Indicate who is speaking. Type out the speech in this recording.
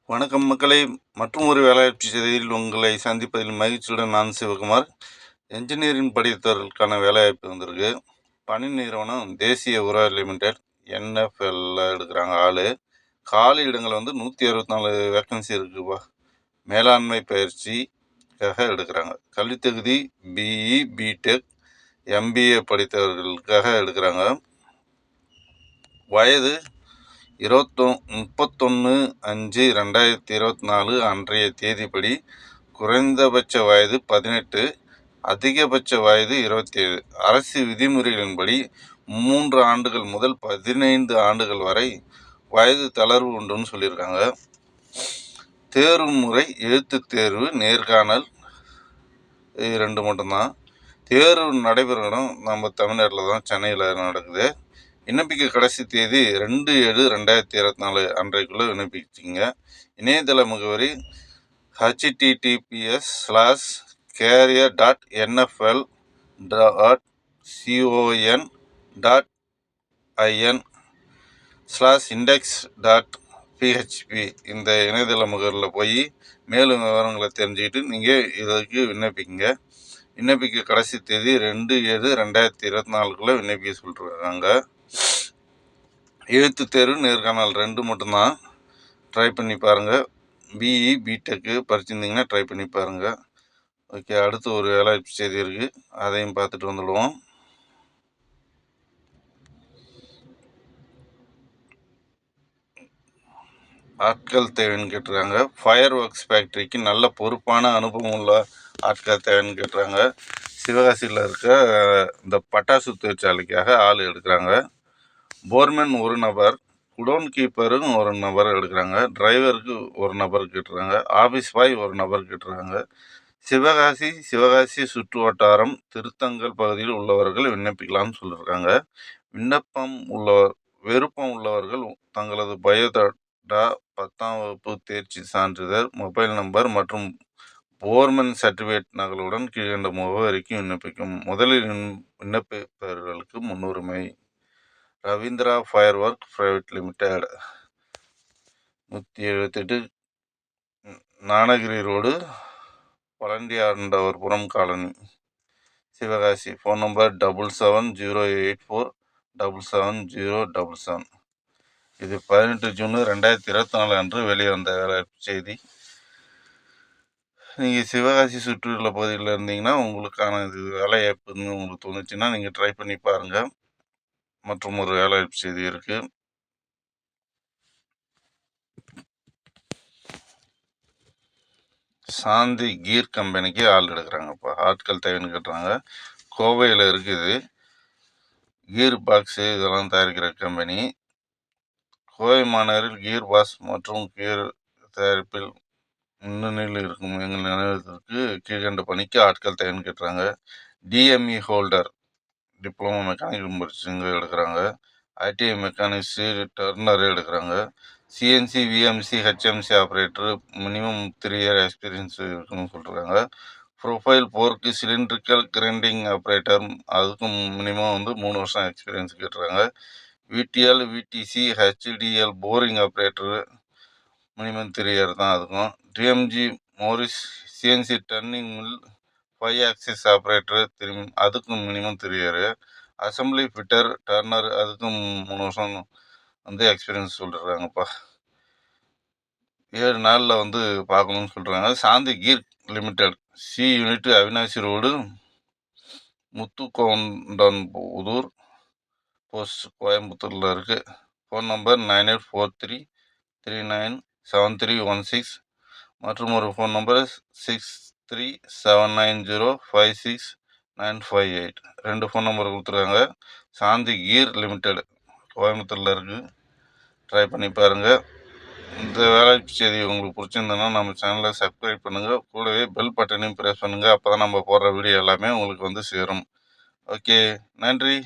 Speaker 1: வணக்கம் மக்களே. மற்றும் ஒரு வேலைவாய்ப்பு செய்தியில் உங்களை சந்திப்பதில் மகிழ்ச்சியுடன் நான் சிவகுமார். என்ஜினியரிங் படித்தவர்களுக்கான வேலைவாய்ப்பு வந்திருக்கு. பணி நிறுவனம் தேசிய உரம் லிமிடெட் என்எஃப்எல்ல எடுக்கிறாங்க ஆள். காலி இடங்கள் 164 வேக்கன்சி இருக்குப்பா. மேலாண்மை பயிற்சிக்காக எடுக்கிறாங்க. கல்வித்தகுதி பிஇ, பிடெக், எம்பிஏ படித்தவர்களுக்காக எடுக்கிறாங்க. வயது 31/5/2024 அன்றைய தேதிப்படி குறைந்தபட்ச வயது 18, அதிகபட்ச வயது 27. அரசு விதிமுறைகளின்படி 3 ஆண்டுகள் முதல் 15 ஆண்டுகள் வரை வயது தளர்வு உண்டுன்னு சொல்லியிருக்காங்க. தேர்வு முறை எழுத்துத் தேர்வு, நேர்காணல், 2 மட்டும்தான். தேர்வு நடைபெறும் இடம் நம்ம தமிழ்நாட்டில் தான், சென்னையில் நடக்குது. விண்ணப்பிக்க கடைசி தேதி 2/7/2024 அன்றைக்குள்ளே விண்ணப்பிச்சிங்க. இணையதள முகவரி https:/career.nfl.in/index.php இந்த இணையதள முகவரியில் போய் மேலும் விவரங்களை தெரிஞ்சுக்கிட்டு நீங்கள் இதற்கு விண்ணப்பிங்க. விண்ணப்பிக்க கடைசி தேதி 2/7/2024 விண்ணப்பிக்க சொல்லிருக்காங்க. எழுத்து தேர்வு, நேர்காணல் 2 மட்டும்தான். ட்ரை பண்ணி பாருங்கள். பிஇ, பிடெக்கு படிச்சிருந்தீங்கன்னா ட்ரை பண்ணி பாருங்கள். ஓகே, அடுத்து ஒரு வேலைவாய்ப்பு செய்தி இருக்குது, அதையும் பார்த்துட்டு வந்துடுவோம். ஆட்கள் தேவைன்னு கேட்டுருக்காங்க. ஃபயர் ஒர்க்ஸ் ஃபேக்ட்ரிக்கு நல்ல பொறுப்பான அனுபவம் உள்ள ஆட்கள் தேவைன்னு கேட்டுறாங்க. சிவகாசியில் இருக்க இந்த பட்டாசு தொழிற்சாலைக்காக ஆள் எடுக்கிறாங்க. போர்மேன் 1 நபர், குடோன் கீப்பரும் 1 நபர் எடுக்கிறாங்க. டிரைவருக்கு 1 நபர் கேட்டுருக்காங்க. ஆஃபீஸ் பாய் 1 நபர் கேட்டுருக்காங்க. சிவகாசி சுற்று வட்டாரம், திருத்தங்கல் பகுதியில் உள்ளவர்கள் விண்ணப்பிக்கலாம்னு சொல்லியிருக்காங்க. விருப்பம் உள்ளவர்கள் தங்களது பயோடேட்டா, 10ஆம் வகுப்பு தேர்ச்சி சான்றிதழ், மொபைல் நம்பர் மற்றும் போர்மேன் சர்டிஃபிகேட் நகலுடன் கீழ்கண்ட முகவரிக்கு விண்ணப்பிக்கும். முதலில் விண்ணப்பிப்பவர்களுக்கு முன்னுரிமை. Ravindra fire work private limited, 178 Gnanagiri road, Palaniandavarpuram colony, Sivakasi. Phone number 7708477077. இது 18 ஜூன் 2024 அன்று வெளிவந்த வேலைவாய்ப்பு செய்தி. நீங்கள் சிவகாசி சுற்றியுள்ள பகுதியில் இருந்தீங்கன்னா உங்களுக்கான இது வேலைவாய்ப்புன்னு உங்களுக்கு தோணுச்சுன்னா நீங்கள் ட்ரை பண்ணி பாருங்கள். மற்றும் ஒரு வேலைவாய்ப்பு செய்தி இருக்குது. சாந்தி கீர் கம்பெனிக்கு ஆள் எடுக்கிறாங்கப்பா. ஆட்கள் தேவைன்னு கேட்டுறாங்க. கோவையில் இருக்குது. கீர் பாக்ஸு இதெல்லாம் தயாரிக்கிற கம்பெனி. கோவை மாநகரில் கீர் பாக்ஸ் மற்றும் கீர் தயாரிப்பில் முன்னணியில் இருக்கும் எங்கள் நிறுவனத்திற்கு கீழ்கண்ட பணிக்கு ஆட்கள் தேவைன்னு கேட்டுறாங்க. டிஎம்இ ஹோல்டர், டிப்ளமோ மெக்கானிக்கல் முடிச்சுங்க எடுக்கிறாங்க. ஐடிஐ மெக்கானிக்ஸு டர்னர் எடுக்கிறாங்க. CNC, VMC, HMC operator minimum 3 year experience இருக்குன்னு சொல்கிறாங்க. ப்ரொஃபைல் போர்க்கு சிலிண்ட்ரிக்கல் கிரைண்டிங் ஆப்ரேட்டர், அதுக்கும் மினிமம் 3 வருஷம் எக்ஸ்பீரியன்ஸ் கேட்டுறாங்க. VTL, VTC, HTL boring operator minimum 3 year தான் அதுக்கும். DMG Mori's CNC turning mill 5 axis operator அதுக்கும் minimum 3 year. Assembly fitter turner அதுக்கும் 3 வருஷம் எக்ஸ்பீரியன்ஸ் சொல்லிடுறாங்கப்பா. 7 நாளில் பார்க்கணும்னு சொல்கிறாங்க. சாந்தி gear limited, C unit, Avinashi road, Muthugoundenpudur post, கோயம்புத்தூரில் இருக்குது. ஃபோன் நம்பர் 9843397316 மற்றும் ஒரு ஃபோன் நம்பர் 6379056958. 2 ஃபோன் நம்பர் கொடுத்துருக்காங்க. சாந்தி கீர் லிமிடெட் கோயம்புத்தூரில் இருக்குது. ட்ரை பண்ணி பாருங்கள். இந்த வேலைவாய்ப்பு செய்தி உங்களுக்கு பிடிச்சிருந்ததுன்னா நம்ம சேனலை சப்ஸ்கிரைப் பண்ணுங்கள். கூடவே பெல் பட்டனையும் ப்ரெஸ் பண்ணுங்கள். அப்போ தான் நம்ம போடுற வீடியோ எல்லாமே உங்களுக்கு சேரும். ஓகே, நன்றி.